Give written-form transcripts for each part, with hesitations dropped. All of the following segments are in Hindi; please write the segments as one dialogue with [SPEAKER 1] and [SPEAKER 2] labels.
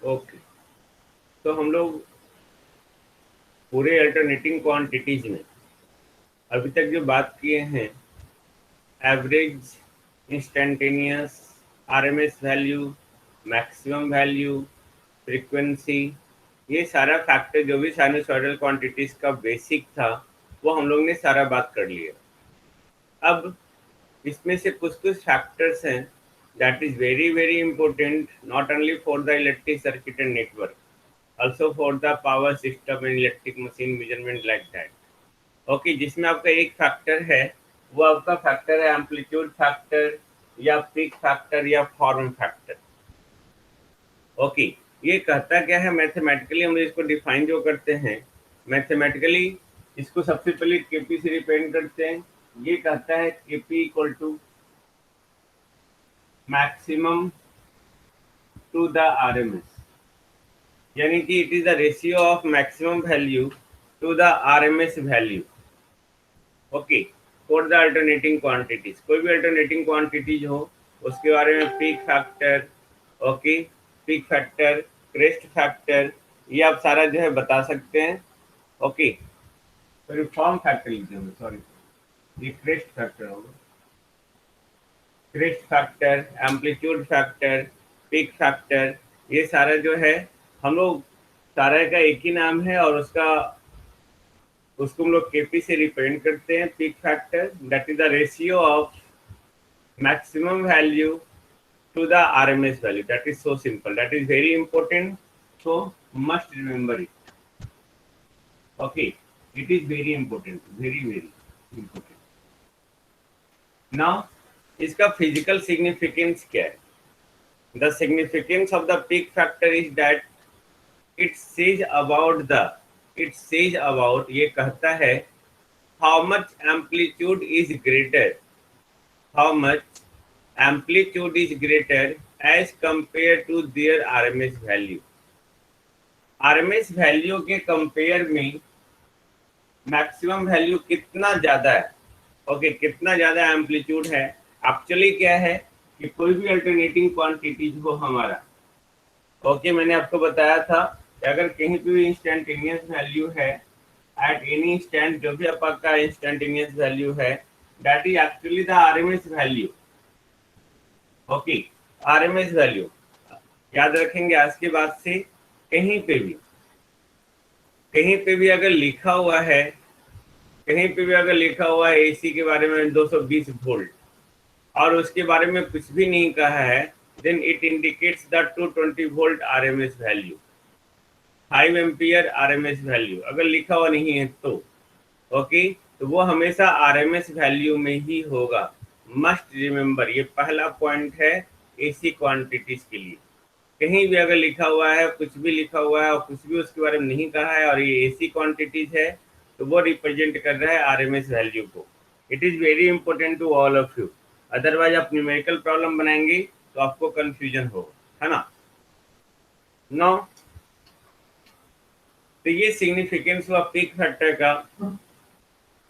[SPEAKER 1] ओके, तो हम लोग पूरे अल्टरनेटिंग क्वांटिटीज में अभी तक जो बात किए हैं, average, instantaneous, RMS value, maximum value, frequency, ये सारा फैक्टर जो भी साइनसॉइडल क्वांटिटीज का बेसिक था वो हम लोग ने सारा बात कर लिया। अब इसमें से कुछ कुछ फैक्टर्स हैं that is very very important, not only for the electric circuit and network, also for the power system and electric machine measurement like that. Okay, जिसमें आपका एक फैक्टर है, वो आपका फैक्टर है एम्पलीट्यूड फैक्टर या पीक फैक्टर या फॉर्म फैक्टर। ओके, ये कहता क्या है मैथमेटिकली, हम इसको डिफाइन जो करते हैं मैथमेटिकली, इसको सबसे पहले केपी से रिप्रेजेंट करते हैं। ये कहता है KP equal to maximum to the RMS, यानी कि it is the ratio of maximum value to the RMS value. Okay, for the alternating quantities, कोई भी अल्टरनेटिंग क्वांटिटीज हो उसके बारे में peak factor, okay, peak factor, crest factor, ये आप सारा जो है बता सकते हैं। ओके, सॉरी फॉर्म फैक्टर लिखते हैं, सॉरी ये क्रेस्ट फैक्टर होगा, crest factor, amplitude factor, peak factor, ये सारा जो है हम लोग सारा का एक ही नाम है और उसको हम लोग केपी से रिप्रेजेंट करते हैं। Peak factor that is the ratio of maximum value to the RMS value. That is so simple, that is very important, so must remember it. Okay, it is very important, very very important. Now इसका फिजिकल सिग्निफिकेंस क्या है? The significance of the peak factor is that it says about, ये कहता है how much amplitude is greater as compared to their RMS value। RMS value के कंपेयर में मैक्सिमम वैल्यू कितना ज्यादा है, ओके, कितना ज्यादा एम्पलीट्यूड है। एक्चुअली क्या है कि कोई भी अल्टरनेटिंग क्वांटिटीज हो हमारा, ओके, मैंने आपको बताया था कि अगर कहीं पे भी इंस्टेंटेनियस वैल्यू है एट एनी इंस्टेंट, जो भी आपका इंस्टेंटेनियस वैल्यू है, that is actually the RMS value. Okay, RMS value याद रखेंगे आज के बाद से। कहीं पे भी अगर लिखा हुआ है, कहीं पे भी अगर लिखा हुआ है एसी के बारे में 220 वोल्ट और उसके बारे में कुछ भी नहीं कहा है, then it indicates the 220 volt RMS value, 5 ampere RMS value अगर लिखा हुआ नहीं है तो, ओके, तो वो हमेशा आरएमएस वैल्यू में ही होगा। मस्ट रिमेंबर, ये पहला पॉइंट है एसी क्वांटिटीज के लिए। कहीं भी अगर लिखा हुआ है, कुछ भी लिखा हुआ है और कुछ भी उसके बारे में नहीं कहा है और ये एसी क्वांटिटीज है, तो वो रिप्रेजेंट कर रहा है आरएमएस वैल्यू को। It is very important to all of you, otherwise आप न्यूमेरिकल प्रॉब्लम बनाएंगे तो आपको कंफ्यूजन होगा, है ना। नो, तो ये सिग्निफिकेंस हुआ पीक फैक्टर का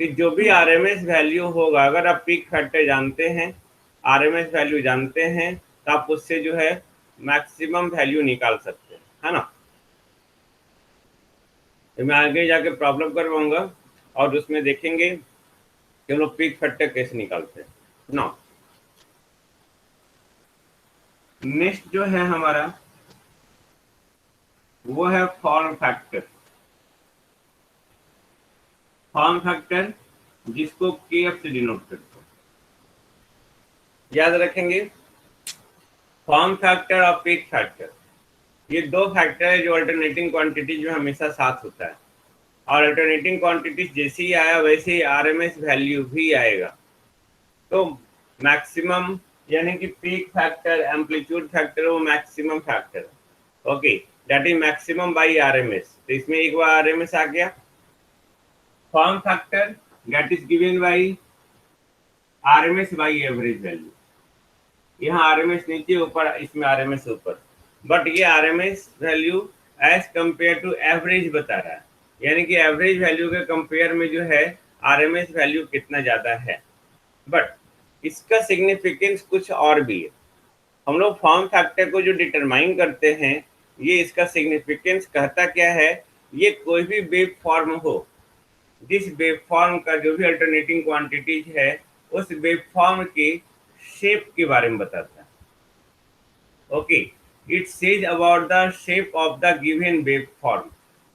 [SPEAKER 1] कि जो भी आरएमएस वैल्यू होगा, अगर आप पीक फैक्टर जानते हैं, आरएमएस वैल्यू जानते हैं, तो आप उससे जो है मैक्सिमम वैल्यू निकाल सकते हैं, है ना। तो मैं आगे जाके प्रॉब्लम करवाऊंगा और उसमें देखेंगे कि हम लोग पीक फैक्टर कैसे निकालते हैं ना। नेक्स्ट जो है हमारा वो है फॉर्म फैक्टर। फॉर्म फैक्टर जिसको केएफ से डिनोट करते हैं, याद रखेंगे। फॉर्म फैक्टर और पीक फैक्टर, ये दो फैक्टर है जो अल्टरनेटिंग क्वांटिटीज में हमेशा साथ होता है, और अल्टरनेटिंग क्वांटिटीज जैसे ही आया वैसे ही आरएमएस वैल्यू भी आएगा। तो मैक्सिमम यानी कि पीक फैक्टर, एम्पलीट्यूड फैक्टर, वो maximum factor, okay, that is maximum by RMS. तो इसमें एक बार आरएमएस आ गया। Form factor that is given by RMS by average value. यहाँ आरएमएस नीचे, ऊपर इसमें आरएमएस ऊपर, बट ये RMS value as compare to average बता रहा है, यानी कि एवरेज वैल्यू के कंपेयर में जो है आरएमएस वैल्यू कितना ज्यादा है। बट इसका सिग्निफिकेंस कुछ और भी है। हम लोग फॉर्म फैक्टर को जो डिटरमाइन करते हैं ये इसका सिग्निफिकेंस कहता क्या है, ये कोई भी वेव फॉर्म हो, जिस वेव फॉर्म का जो भी अल्टरनेटिंग क्वांटिटीज है, उस वेव फॉर्म की शेप के बारे में बताता है। Okay, it says about the shape of the given wave form.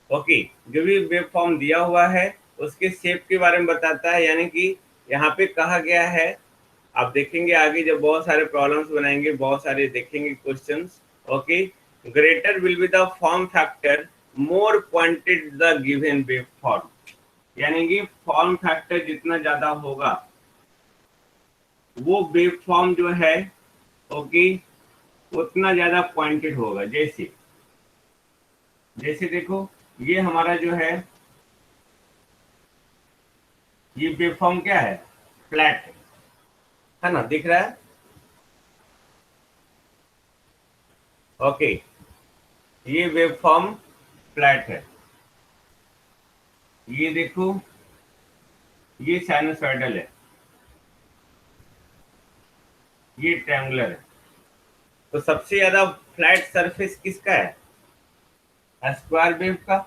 [SPEAKER 1] Okay, जो भी वेव फॉर्म दिया हुआ है उसके शेप के बारे में बताता है, यानी कि यहाँ पे कहा गया है, आप देखेंगे आगे जब बहुत सारे प्रॉब्लम्स बनाएंगे, बहुत सारे देखेंगे questions. Okay, greater will be the form factor more pointed the given wave form, यानी कि फॉर्म फैक्टर जितना ज्यादा होगा वो वेव फॉर्म जो है, ओके, उतना ज्यादा पॉइंटेड होगा। जैसे जैसे देखो, ये हमारा जो ये वेव फॉर्म क्या है, फ्लैट है ना, दिख रहा है। ओके, ये वेव फॉर्म फ्लैट है। ये देखो, ये साइनोसॉइडल है, ये ट्रायंगुलर है। तो सबसे ज्यादा फ्लैट सरफेस किसका है, स्क्वायर वेव का।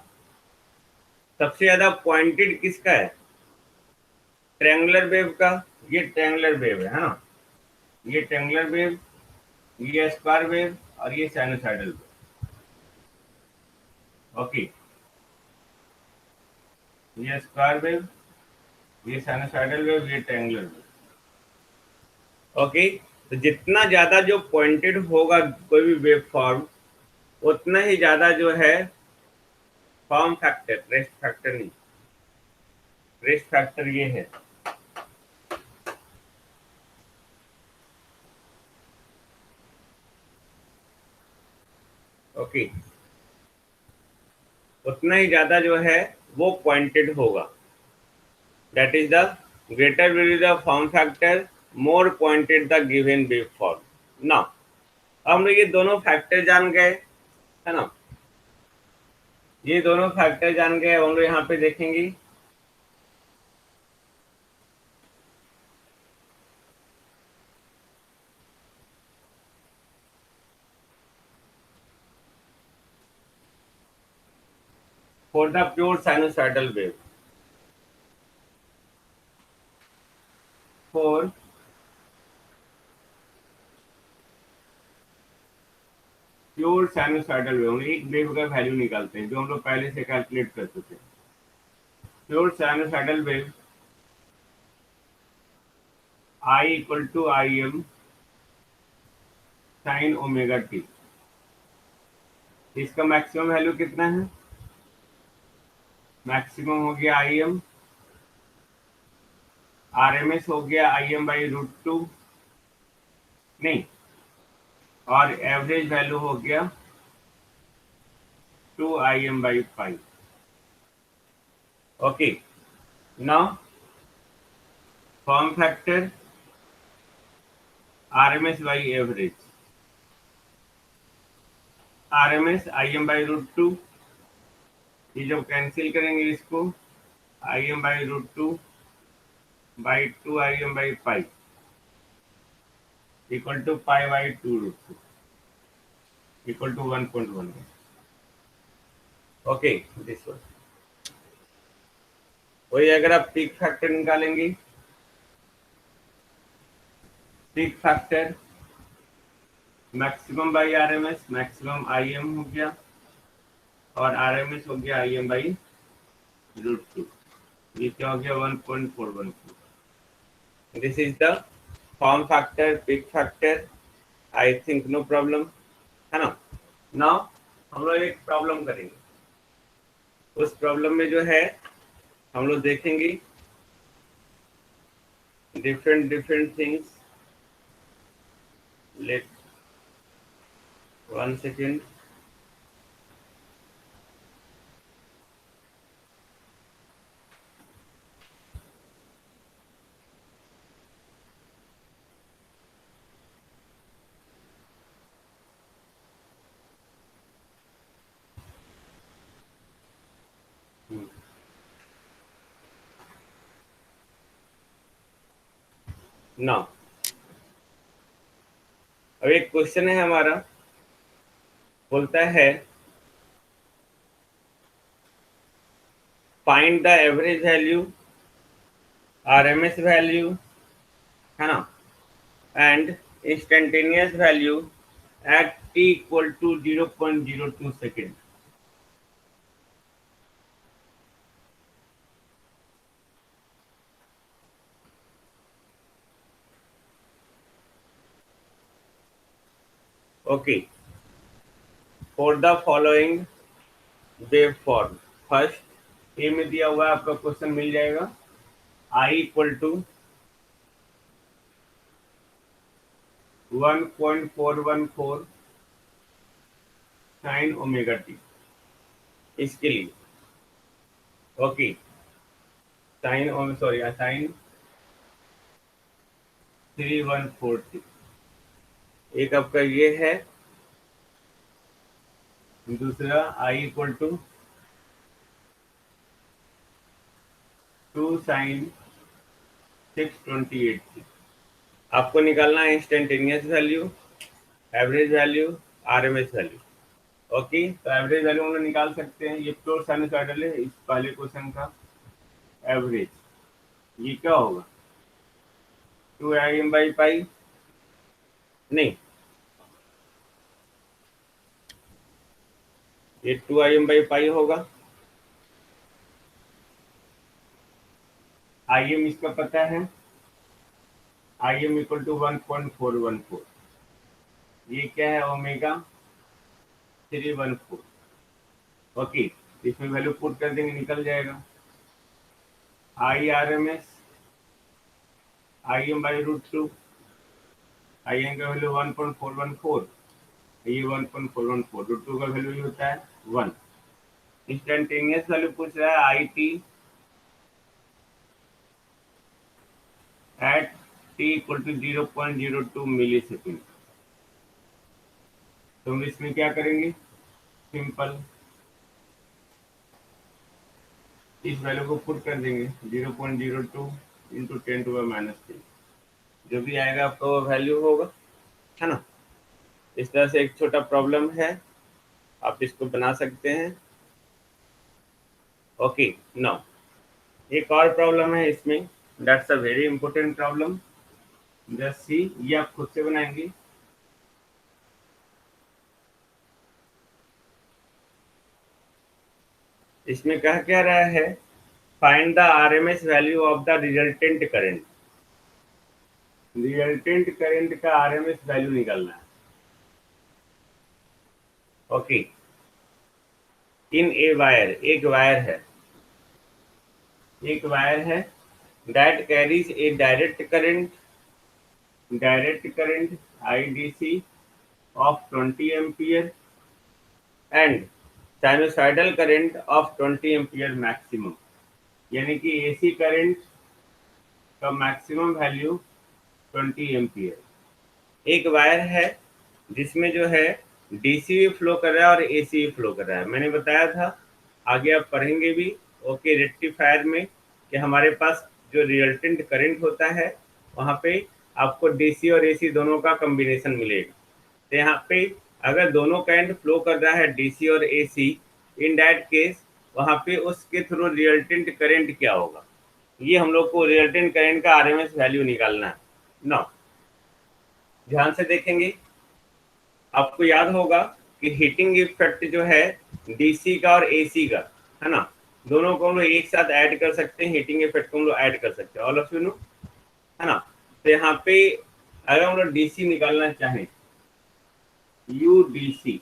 [SPEAKER 1] सबसे ज्यादा पॉइंटेड किसका है, ट्रायंगुलर वेव का। ये ट्रायंगुलर वेव है ना, ये ट्रायंगुलर वेव, ये स्क्वायर वेव और ये साइनोसॉइडल वेव। ओके, ये स्क्वायर वेव, ये साइनोसॉइडल वेव, ये ट्रायंगुलर वेव। ओके, तो जितना ज्यादा जो पॉइंटेड होगा कोई भी वेव फॉर्म, उतना ही ज्यादा जो है फॉर्म फैक्टर, रेस्ट फैक्टर नहीं, रेस्ट फैक्टर ये है। ओके, उतना ही ज्यादा जो है वो पॉइंटेड होगा। That is the greater will be the form factor more pointed the given wave form. ना, हम लोग ये दोनों फैक्टर जान गए, है ना, ये दोनों फैक्टर जान गए। हम लोग यहाँ पे देखेंगे for the pure sinusoidal wave, for pure sinusoidal wave, एक वेव का वैल्यू निकालते हैं जो हम लोग पहले से कैलकुलेट कर चुके हैं। Pure sinusoidal wave I equal to I M sine omega T. इसका मैक्सिमम वैल्यू कितना है, मैक्सिमम हो गया I M, R M S हो गया I M by root two, नहीं, और एवरेज वैल्यू हो गया two I M by five. Okay, now form factor R M S by average, R M S I M by root two, ये जब कैंसिल करेंगे इसको, I M by root two by two I M by five equal to pi by two root two equal to 1.1। Okay, this one. वही अगर आप पीक फैक्टर निकालेंगे, peak factor maximum by R M S, maximum I M हो गया और आर एम एस हो गया I M by root two, ये क्या हो गया 1.414। This is the form factor, peak factor. I think no problem, है ना। नाउ हम लोग एक प्रॉब्लम करेंगे, उस प्रॉब्लम में जो है हम लोग देखेंगे different different things. Let 1 second. Now अब एक क्वेश्चन है हमारा, बोलता है find the average value, RMS value, है ना, and instantaneous value at T equal to 0.02 second. Okay, for the following wave form, first A में दिया हुआ है, आपका क्वेश्चन मिल जाएगा, I equal to 1.414 sine omega T, इसके लिए ओके, साइन 3140, एक आपका ये है, दूसरा आई इक्वल टू 2 साइन 628। आपको निकालना है instantaneous value, average value, RMS value. Okay, तो एवरेज वैल्यू हम लोग निकाल सकते हैं, ये प्योर साइनसॉइडल है, इस पहले क्वेश्चन का एवरेज ये क्या होगा, 2im/पाई, नहीं, ये 2im/पाई होगा। im इसका पता है, im इक्वल टू 1.414, ये क्या है, ओमेगा 314। ओके, इसमें वैल्यू पुट कर देंगे, निकल जाएगा, I R M S im/√2, im का वैल्यू 1.414, ये 1.414, √2 का वैल्यू ये होता है 1। इंस्टेंटेनियस वैल्यू पूछ रहा है I T at T equal to 0.02 millisecond. तो हम इसमें क्या करेंगे, सिंपल इस वैल्यू को पुट कर देंगे, 0.02 इंटू 10⁻³ जो भी आएगा आपका वो वैल्यू होगा, है ना। इस तरह से एक छोटा प्रॉब्लम है, आप इसको बना सकते हैं। ओके, नाउ एक और प्रॉब्लम है इसमें, that's a very important problem, just see, ये आप खुद से बनाएंगे। इसमें कहा क्या रहा है, find the RMS value of the resultant current, resultant current का आरएमएस वैल्यू निकालना है। ओके, इन ए वायर, एक वायर है, एक वायर है that carries A direct current IDC of 20 ampere and sinusoidal current of 20 ampere maximum, यानी कि एसी करंट का मैक्सिमम वैल्यू 20 एम्पियर। एक वायर है जिसमें जो है डीसी भी फ्लो कर रहा है और एसी भी फ्लो कर रहा है, मैंने बताया था, आगे आप पढ़ेंगे भी। ओके, रेक्टिफायर में कि हमारे पास जो रिजल्टेंट करंट होता है वहाँ पे आपको डीसी और एसी दोनों का कॉम्बिनेशन मिलेगा। तो यहाँ पे अगर दोनों करंट फ्लो कर रहा है डीसी और एसी, इन दैट केस वहाँ पे उसके थ्रू रिजल्टेंट करंट क्या होगा, ये हम लोग को रिजल्टेंट करंट का आरएमएस वैल्यू निकालना है ना। ध्यान से देखेंगे, आपको याद होगा कि हीटिंग इफेक्ट जो है डीसी का और एसी का, है ना, दोनों को हम लोग एक साथ ऐड कर सकते हैं, हीटिंग इफेक्ट को हम लोग ऐड कर सकते हैं, ऑल ऑफ यू नो, है ना। तो यहाँ पे अगर हम लोग डीसी निकालना चाहें, U DC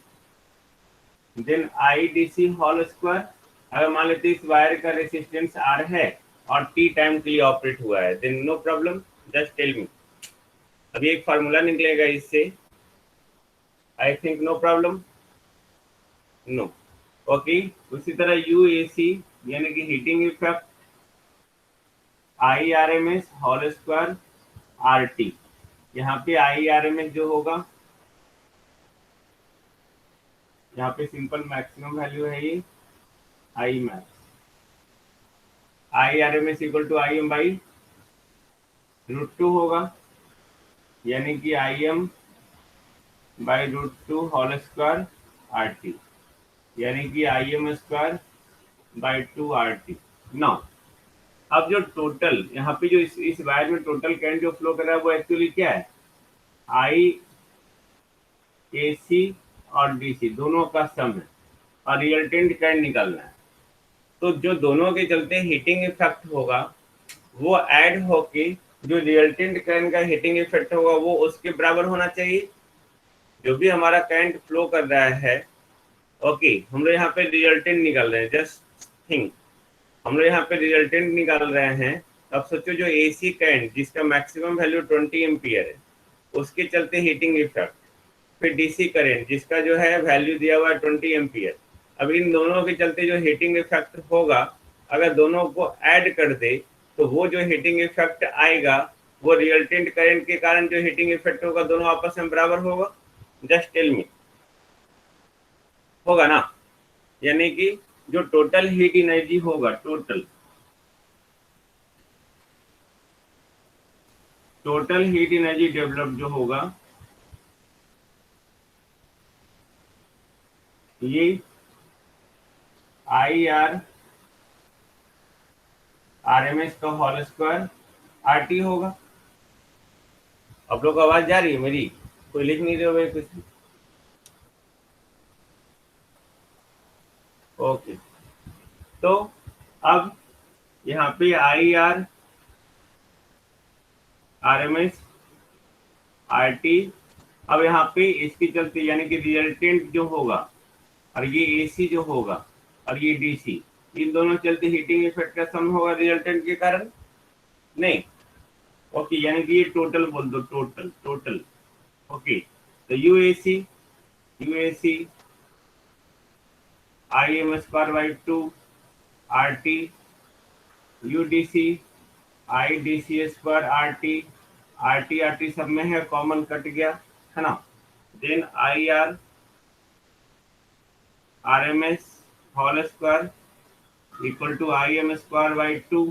[SPEAKER 1] then I DC whole square, अगर मान लेते इस वायर का रेसिस्टेंस आर है और टी टाइम के लिए ऑपरेट हुआ है, then no problem, just tell me. अभी एक फार्मूला निकलेगा इससे, I think no problem, no. Okay, उसी तरह यू ए सी यानी कि heating effect I R M S whole square R T, यहाँ पे आई आर एम एस जो होगा, यहाँ पे सिंपल मैक्सिमम वैल्यू है ये I max, I R M S equal to I एम/√2 होगा, यानी कि आई एम/√2 होल स्क्वायर आर टी, यानी कि आई एम स्क्वायर/2 आर टी। ना अब जो टोटल यहाँ पे जो इस वायर में टोटल करंट जो फ्लो कर रहा है वो एक्चुअली क्या है, आई एसी और डीसी दोनों का सम है और रिजल्टेंट करंट निकालना है। तो जो दोनों के चलते हीटिंग इफेक्ट होगा वो ऐड होके जो रिजल्टेंट करंट का हीटिंग इफेक्ट होगा वो उसके बराबर होना चाहिए। जो भी हमारा करंट फ्लो कर रहा है, ओके, हम लोग यहाँ पे रिजल्टेंट निकाल रहे हैं, जस्ट थिंक, हम लोग यहाँ पे रिजल्टेंट निकाल रहे हैं। अब सोचो जो एसी करंट जिसका मैक्सिमम वैल्यू 20 एम्पियर है उसके चलते हीटिंग इफेक्ट, फिर डीसी करंट जिसका जो है वैल्यू दिया हुआ है 20 एम्पियर। अब इन दोनों के चलते जो हीटिंग इफेक्ट होगा अगर दोनों को ऐड कर दे तो वो जो हीटिंग इफेक्ट आएगा वो रिजल्टेंट करंट के कारण जो हीटिंग इफेक्ट होगा दोनों आपस में बराबर होगा। जस्ट टेल मी, होगा ना? यानी कि जो टोटल हीट एनर्जी होगा, टोटल हीट एनर्जी डेवलप जो होगा ये I R R M S का होल स्क्वायर आर टी होगा। आप लोग को आवाज जा रही है मेरी? कोई लिख नहीं रहे हो भाई कुछ? ओके, तो अब यहाँ पे I R R M S R T, अब यहाँ पे इसके चलते यानी कि रिजल्टेंट जो होगा और ये एसी जो होगा और ये डीसी, इन दोनों चलते हीटिंग इफेक्ट का सम होगा रिजल्टेंट के कारण, नहीं? ओके, यानी कि ये टोटल बोल दो, टोटल ओके। तो UAC I M square by 2 R T, UDC I D C square R T सब में है, कॉमन कट गया है ना। Then I R R M S whole square equal to I M square by 2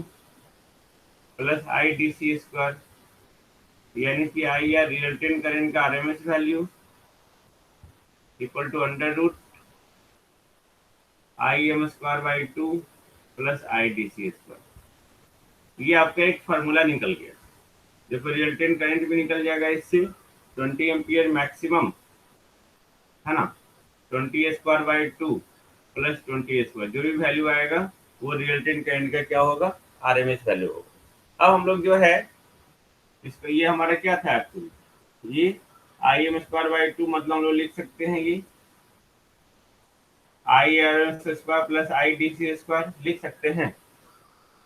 [SPEAKER 1] plus I D C square, यानी कि आई आर रिजल्टेंट करंट का R M S value equal to under root I M square by 2 plus I D C square. ये आपका एक फार्मूला निकल गया। देखो रिजल्टेंट करंट भी निकल जाएगा इससे, 20 एम्पियर मैक्सिमम है ना, 20 स्क्वायर बाई 2 प्लस 20 स्क्वायर, जो भी वैल्यू आएगा वो रिजल्टेंट करंट का क्या होगा, आरएमएस वैल्यू होगा। अब हम लोग जो है इसको, ये हमारा क्या था एक्चुअली, ये आई एम स्क्वायर बाई 2 मतलब हम लोग लिख सकते हैं ये I R M S square plus I D C square लिख सकते हैं,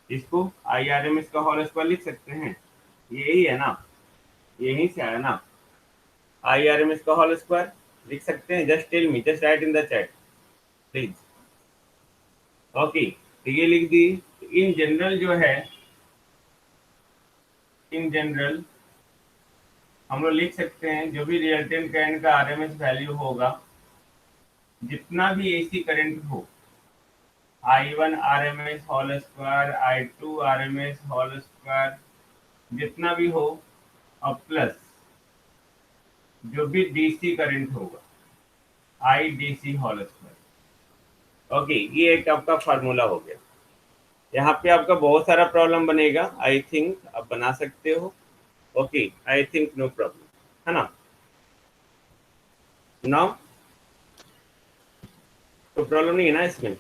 [SPEAKER 1] इसको आई आर एम एस का होल स्क्वायर लिख सकते हैं, यही है ना, यहीं से आया ना, आई आर एम एस का होल स्क्वायर लिख सकते हैं। Just tell me, just write in the chat please. Okay, तो ये लिख दी। इन जनरल जो है, इन जनरल हम लोग लिख सकते हैं जो भी रिजल्टेंट करंट का आरएमएस वैल्यू होगा, जितना भी एसी करंट हो, I1 RMS whole square, I2 RMS whole square, जितना भी हो, और प्लस जो भी डीसी करंट होगा आई डीसी होल स्क्वायर। ओके, ये एक आपका फार्मूला हो गया। यहाँ पे आपका बहुत सारा प्रॉब्लम बनेगा, आई थिंक आप बना सकते हो। Okay, I think no problem, है ना? नाउ तो प्रॉब्लम नहीं है ना इसमें?